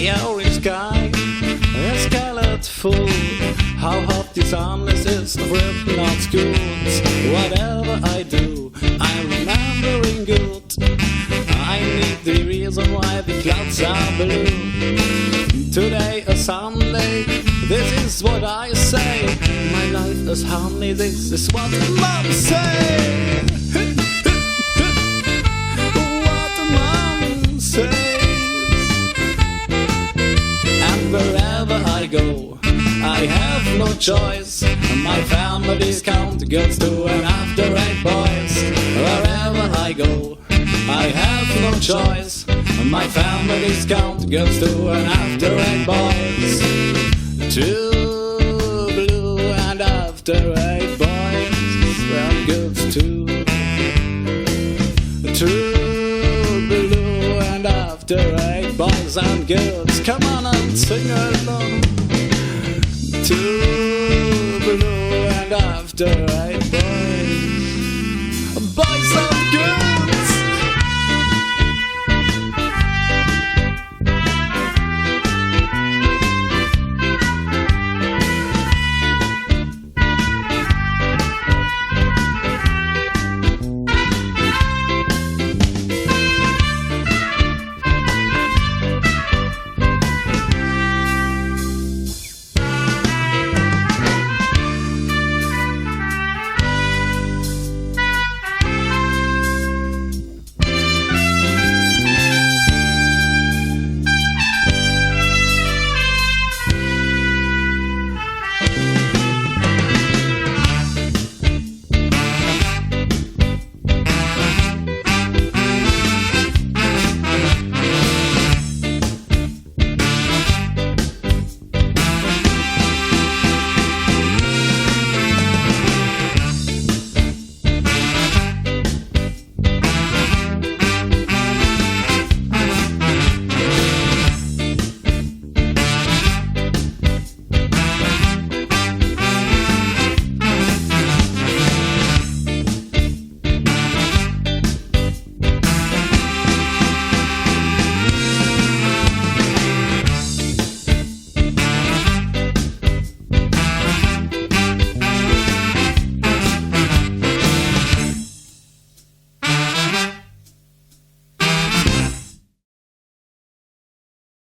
The orange sky is colored full. How hot the sun is not written on schools. Whatever I do, I'm remembering good. I need the reason why the clouds are blue. Today a Sunday, this is what I say. My life is honey, this is what mom say. What the mom says. And wherever I go, I have no choice. My family discount goes to an after-eight boys. Wherever I go, I have no choice. My family discount goes to an after-eight boys. Two blue and after-eight boys. Well, goods too. Two blue and after-eight boys and girls. Come on and sing along. Two blue and after-eight boys.